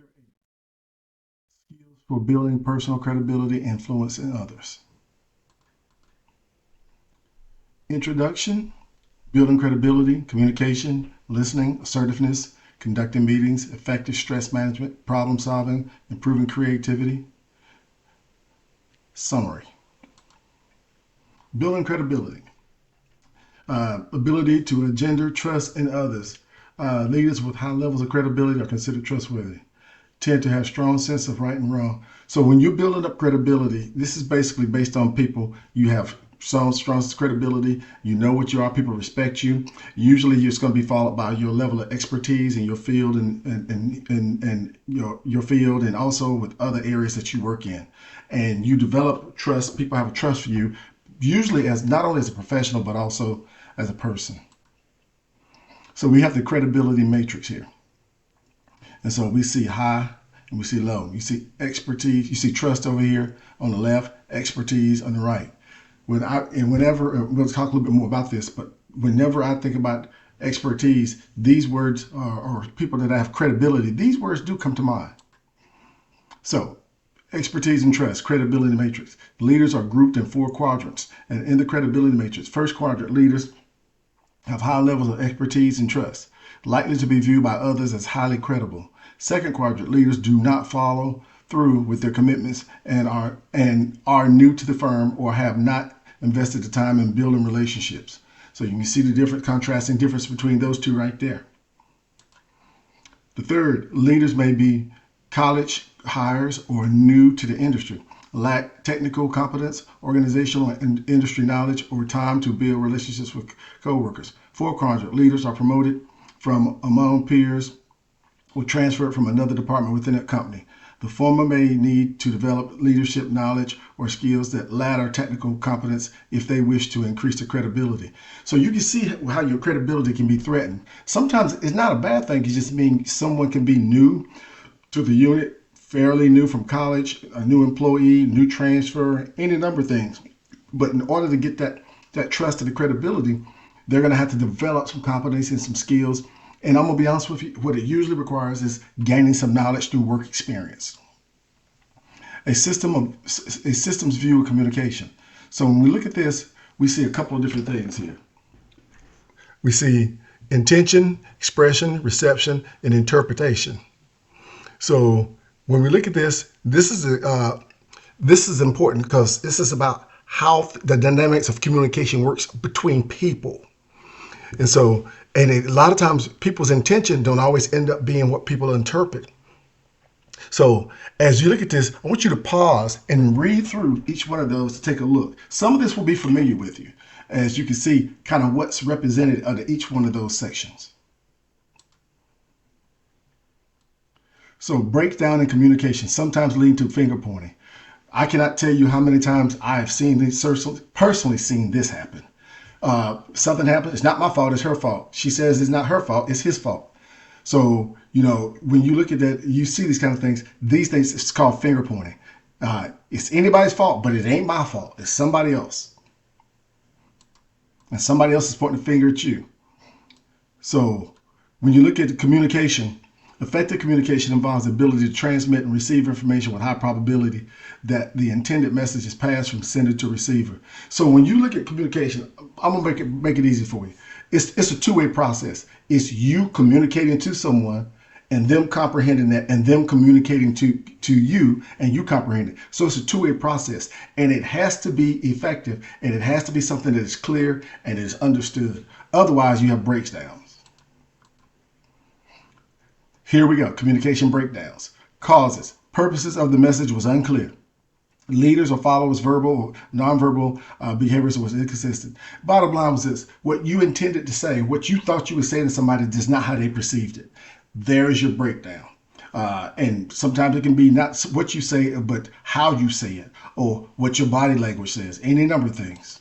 Chapter 8, Skills for Building Personal Credibility and Influence in Others. Introduction, building credibility, communication, listening, assertiveness, conducting meetings, effective stress management, problem solving, improving creativity. Summary. Building credibility. Ability to engender trust in others. Leaders with high levels of credibility are considered trustworthy, tend to have strong sense of right and wrong. So when you're building up credibility, this is basically based on people. You have strong credibility. You know what you are. People respect you. Usually, it's going to be followed by your level of expertise in your field and your field, and also with other areas that you work in. And you develop trust. People have a trust for you, usually as not only as a professional but also as a person. So we have the credibility matrix here. And so we see high and we see low. You see expertise, you see trust over here on the left, expertise on the right. Whenever we'll talk a little bit more about this, but whenever I think about expertise, these words or people that have credibility, these words do come to mind. So expertise and trust, credibility matrix. Leaders are grouped in 4 quadrants. And in the credibility matrix, first quadrant, leaders have high levels of expertise and trust, likely to be viewed by others as highly credible. Second quadrant, leaders do not follow through with their commitments and are new to the firm or have not invested the time in building relationships. So you can see the contrasting difference between those two right there. The third, leaders may be college hires or new to the industry, lack technical competence, organizational and industry knowledge, or time to build relationships with coworkers. Fourth quadrant, leaders are promoted from among peers or transferred from another department within a company. The former may need to develop leadership knowledge or skills that latter technical competence if they wish to increase their credibility. So you can see how your credibility can be threatened. Sometimes it's not a bad thing. It just means someone can be new to the unit, fairly new from college, a new employee, new transfer, any number of things. But in order to get that trust and the credibility, they're going to have to develop some competency and some skills. And I'm going to be honest with you, what it usually requires is gaining some knowledge through work experience. A systems view of communication. So when we look at this, we see a couple of different things here. We see intention, expression, reception, and interpretation. So when we look at this, this is important because this is about how the dynamics of communication works between people. And so, and a lot of times people's intention don't always end up being what people interpret. So as you look at this, I want you to pause and read through each one of those to take a look. Some of this will be familiar with you, as you can see kind of what's represented under each one of those sections. So breakdown in communication, sometimes leading to finger pointing. I cannot tell you how many times I have seen this, personally seen this happen. Something happened, it's not my fault, it's her fault. She says it's not her fault, it's his fault. So, when you look at that, you see these kind of things. These things, it's called finger pointing. It's anybody's fault, but it ain't my fault. It's somebody else. And somebody else is pointing the finger at you. So when you look at the communication, effective communication involves the ability to transmit and receive information with high probability that the intended message is passed from sender to receiver. So when you look at communication, I'm gonna make it easy for you. It's a two-way process. It's you communicating to someone and them comprehending that and them communicating to you and you comprehending. So it's a two-way process, and it has to be effective, and it has to be something that is clear and is understood. Otherwise, you have breakdowns. Here we go, communication breakdowns. Causes. Purposes of the message was unclear. Leaders or followers' verbal or nonverbal behaviors was inconsistent. Bottom line was this: what you intended to say, what you thought you were saying to somebody, is not how they perceived it. There is your breakdown. And sometimes it can be not what you say, but how you say it, or what your body language says, any number of things.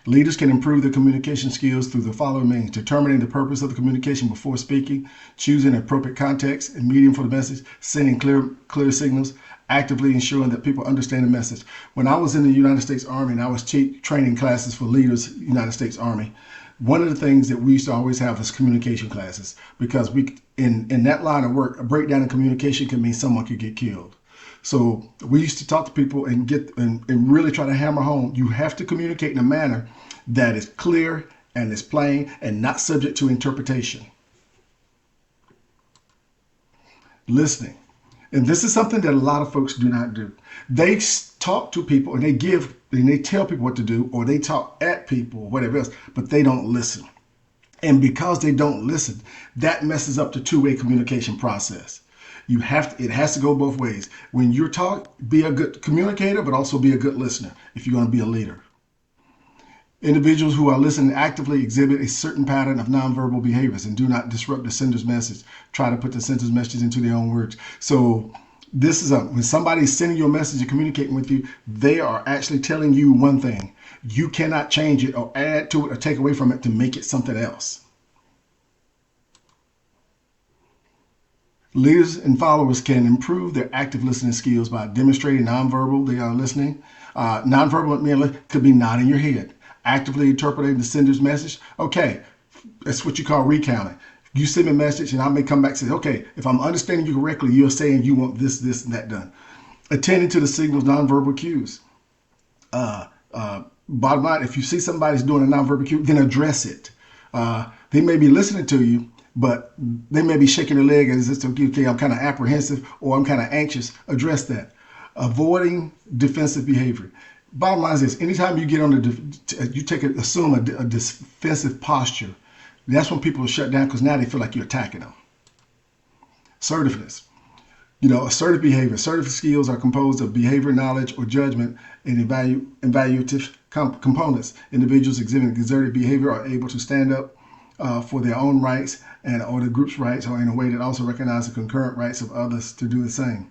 Leaders can improve their communication skills through the following means: determining the purpose of the communication before speaking, choosing an appropriate context and medium for the message, sending clear signals, actively ensuring that people understand the message. When I was in the United States Army and I was training classes for leaders, United States Army, One of the things that we used to always have was communication classes, because we in that line of work, a breakdown in communication can mean someone could get killed. So we used to talk to people and and really try to hammer home, you have to communicate in a manner that is clear and is plain and not subject to interpretation. Listening. And this is something that a lot of folks do not do. They talk to people and they tell people what to do, or they talk at people or whatever else, but they don't listen. And because they don't listen, that messes up the two-way communication process. It has to go both ways. When you're talking, be a good communicator, but also be a good listener if you're going to be a leader. Individuals who are listening actively exhibit a certain pattern of nonverbal behaviors and do not disrupt the sender's message. Try to put the sender's message into their own words. So this is when somebody's sending you a message and communicating with you, they are actually telling you one thing. You cannot change it or add to it or take away from it to make it something else. Leaders and followers can improve their active listening skills by demonstrating nonverbal they are listening. Nonverbal could be nodding your head, actively interpreting the sender's message. Okay, that's what you call recounting. You send me a message and I may come back and say, okay, if I'm understanding you correctly, you're saying you want this, this, and that done. Attending to the signal's nonverbal cues. Bottom line, if you see somebody's doing a nonverbal cue, then address it. They may be listening to you, but they may be shaking their leg as it's okay, I'm kind of apprehensive or I'm kind of anxious. Address that. Avoiding defensive behavior. Bottom line is this: anytime you get on assume a defensive posture, that's when people are shut down, because now they feel like you're attacking them. Assertiveness. Assertive behavior. Assertive skills are composed of behavior, knowledge, or judgment, and evaluative components. Individuals exhibiting exerted behavior are able to stand up for their own rights or the group's rights, or in a way that also recognizes the concurrent rights of others to do the same.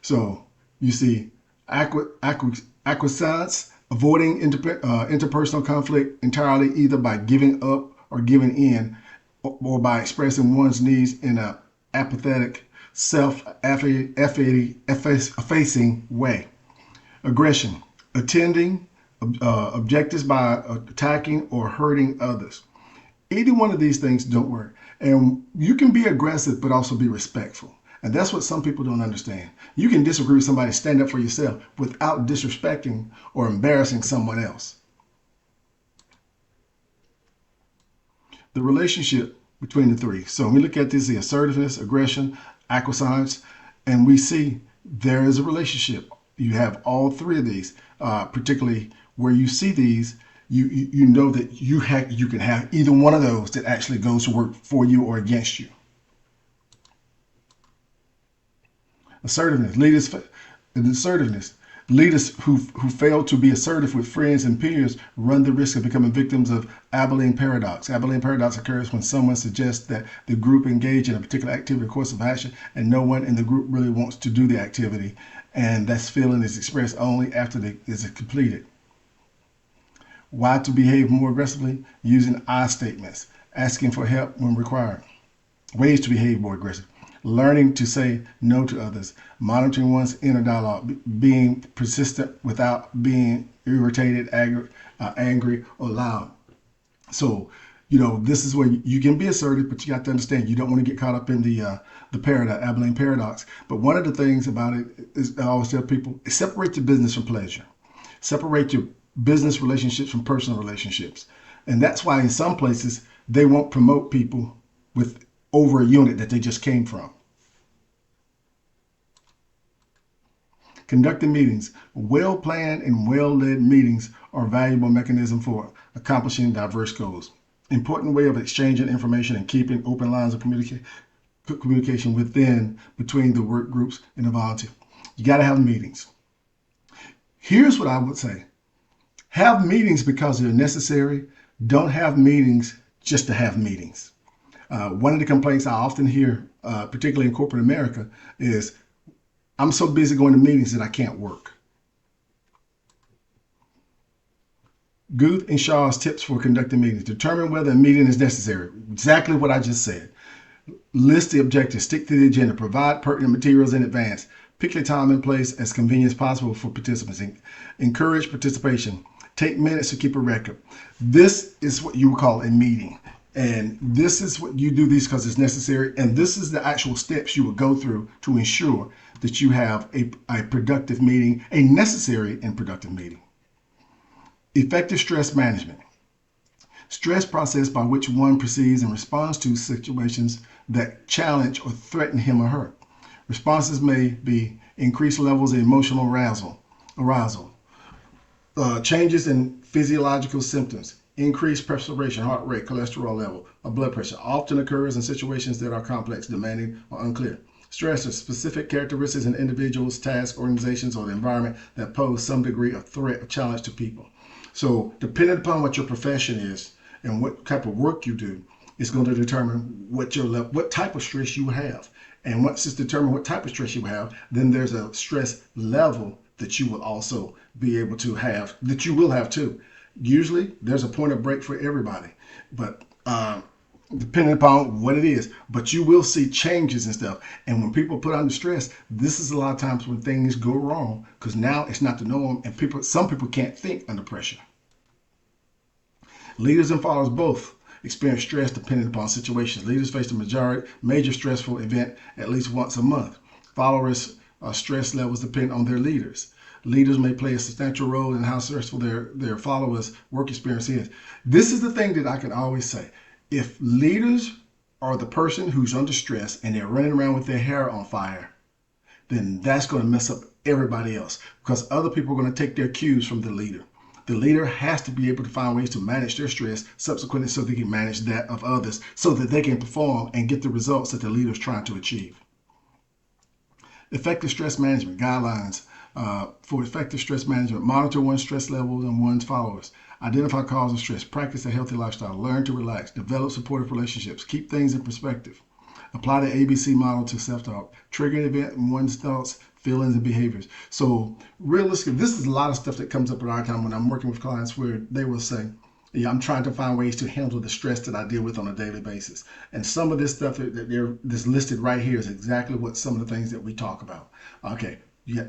So you see acquiescence, avoiding interpersonal conflict entirely, either by giving up or giving in, or by expressing one's needs in an apathetic, self-effacing way. Aggression, attending objectives by attacking or hurting others. Either one of these things don't work. And you can be aggressive, but also be respectful. And that's what some people don't understand. You can disagree with somebody, stand up for yourself without disrespecting or embarrassing someone else. The relationship between the three. So when we look at this, the assertiveness, aggression, acquiescence, and we see there is a relationship. You have all three of these, particularly where you see these, you know that you can have either one of those that actually goes to work for you or against you. Assertiveness. Leaders who fail to be assertive with friends and peers run the risk of becoming victims of Abilene paradox. Abilene paradox occurs when someone suggests that the group engage in a particular activity or course of action, and no one in the group really wants to do the activity, and that feeling is expressed only after it is completed. Why to behave more aggressively? Using I statements, asking for help when required. Ways to behave more aggressive. Learning to say no to others, monitoring one's inner dialogue, being persistent without being irritated, angry, or loud. So, this is where you can be assertive, but you got to understand you don't want to get caught up in the Abilene paradox. But one of the things about it is, I always tell people, separate your business from pleasure. Separate your business relationships from personal relationships. And that's why in some places they won't promote people with over a unit that they just came from. Conducting meetings. Well-planned and well-led meetings are a valuable mechanism for accomplishing diverse goals. Important way of exchanging information and keeping open lines of communication between the work groups and the volunteer. You got to have meetings. Here's what I would say. Have meetings because they're necessary. Don't have meetings just to have meetings. One of the complaints I often hear, particularly in corporate America, is I'm so busy going to meetings that I can't work. Guth and Shaw's tips for conducting meetings. Determine whether a meeting is necessary. Exactly what I just said. List the objectives. Stick to the agenda. Provide pertinent materials in advance. Pick a time and place as convenient as possible for participants. Encourage participation. Take minutes to keep a record. This is what you would call a meeting. And this is what you do these because it's necessary. And this is the actual steps you would go through to ensure that you have a productive meeting, a necessary and productive meeting. Effective stress management. Stress process by which one perceives and responds to situations that challenge or threaten him or her. Responses may be increased levels of emotional arousal, changes in physiological symptoms, increased perspiration, heart rate, cholesterol level, or blood pressure often occurs in situations that are complex, demanding, or unclear. Stressors, specific characteristics in individuals, tasks, organizations, or the environment that pose some degree of threat or challenge to people. So depending upon what your profession is and what type of work you do, is going to determine what type of stress you have. And once it's determined what type of stress you have, then there's a stress level that you will also be able to have, that you will have too. Usually there's a point of break for everybody, but depending upon what it is, but you will see changes and stuff. And when people put under stress, this is a lot of times when things go wrong, because now it's not the norm, and some people can't think under pressure. Leaders and followers both experience stress depending upon situations. Leaders face the major stressful event at least once a month. Followers' stress levels depend on their leaders. Leaders may play a substantial role in how stressful their followers' work experience is. This is the thing that I can always say. If leaders are the person who's under stress and they're running around with their hair on fire, then that's going to mess up everybody else, because other people are going to take their cues from the leader. The leader has to be able to find ways to manage their stress subsequently so they can manage that of others, so that they can perform and get the results that the leader is trying to achieve. Effective stress management guidelines. For effective stress management: monitor one's stress levels and one's followers. Identify causes of stress. Practice a healthy lifestyle. Learn to relax. Develop supportive relationships. Keep things in perspective. Apply the ABC model to self-talk. Trigger an event in one's thoughts, feelings, and behaviors. So realistically, this is a lot of stuff that comes up at our time when I'm working with clients, where they will say, yeah, I'm trying to find ways to handle the stress that I deal with on a daily basis. And some of this stuff that's listed right here is exactly what some of the things that we talk about. Okay,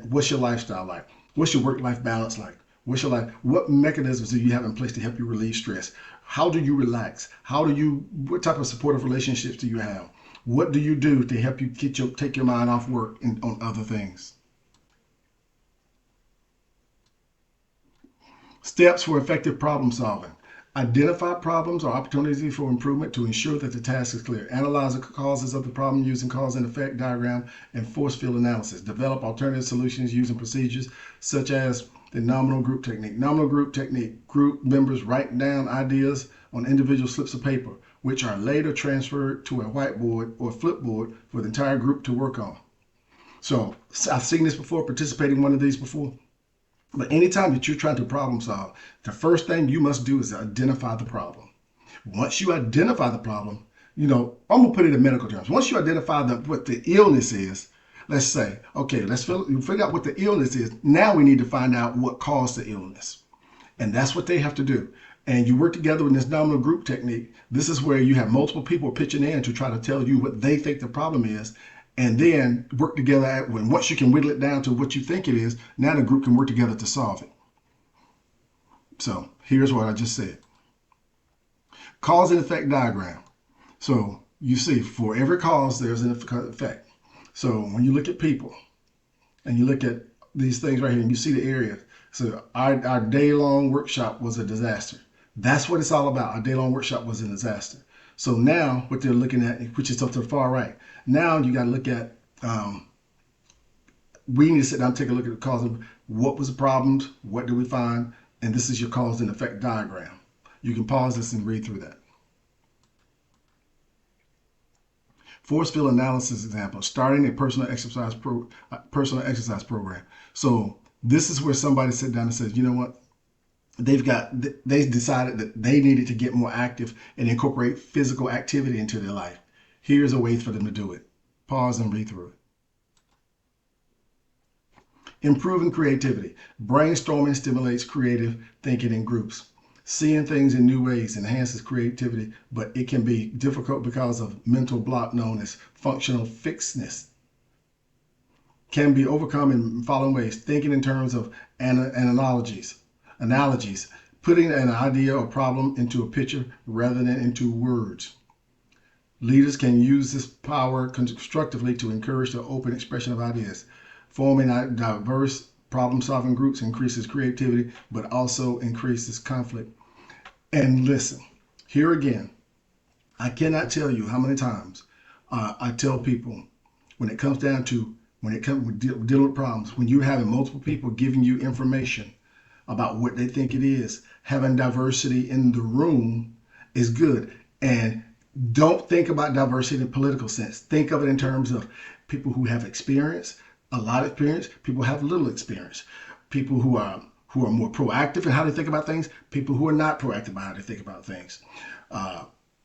what's your lifestyle like? What's your work-life balance like? What's your life? What mechanisms do you have in place to help you relieve stress? How do you relax? What type of supportive relationships do you have? What do you do to help you take your mind off work and on other things? Steps for effective problem solving. Identify problems or opportunities for improvement to ensure that the task is clear. Analyze the causes of the problem using cause and effect diagram and force field analysis. Develop alternative solutions using procedures such as the nominal group technique. Nominal group technique: group members write down ideas on individual slips of paper, which are later transferred to a whiteboard or flipboard for the entire group to work on. So I've seen this before, participating in one of these before. But anytime that you're trying to problem solve, the first thing you must do is identify the problem. Once you identify the problem, I'm going to put it in medical terms. Once you identify what the illness is, let's say, okay, let's figure out what the illness is. Now we need to find out what caused the illness. And that's what they have to do. And you work together in this nominal group technique. This is where you have multiple people pitching in to try to tell you what they think the problem is, and then work together. Once you can whittle it down to what you think it is, now the group can work together to solve it. So here's what I just said. Cause and effect diagram. So you see, for every cause, there's an effect. So when you look at people and you look at these things right here and you see the area, so our day-long workshop was a disaster. That's what it's all about. Our day-long workshop was a disaster. So now what they're looking at, which is up to the far right, now you got to look at, we need to sit down and take a look at the cause of what was the problems, what did we find, and this is your cause and effect diagram. You can pause this and read through that. Force field analysis example: starting a personal exercise program. So this is where somebody sits down and says, you know what? They decided that they needed to get more active and incorporate physical activity into their life. Here's a way for them to do it. Pause and read through it. Improving creativity. Brainstorming stimulates creative thinking in groups. Seeing things in new ways enhances creativity, but it can be difficult because of mental block known as functional fixedness. Can be overcome in following ways: thinking in terms of analogies, Analogies, putting an idea or problem into a picture rather than into words. Leaders can use this power constructively to encourage the open expression of ideas. Forming diverse problem-solving groups increases creativity, but also increases conflict. And listen, here again, I cannot tell you how many times I tell people when it comes dealing with problems, when you're having multiple people giving you information about what they think it is, having diversity in the room is good. And don't think about diversity in a political sense. Think of it in terms of people who have experience, a lot of experience, people who have little experience, people who are more proactive in how they think about things, people who are not proactive about how they think about things,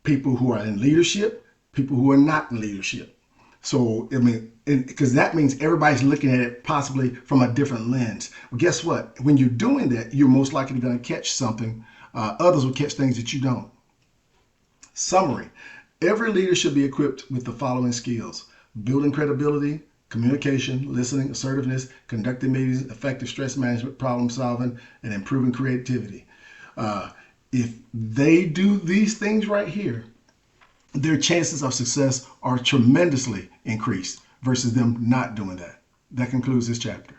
people who are in leadership, people who are not in leadership. So, I mean, because that means everybody's looking at it possibly from a different lens. Well, guess what? When you're doing that, you're most likely going to catch something. Others will catch things that you don't. Summary. Every leader should be equipped with the following skills: building credibility, communication, listening, assertiveness, conducting meetings, effective stress management, problem solving, and improving creativity. If they do these things right here, their chances of success are tremendously increased versus them not doing that. That concludes this chapter.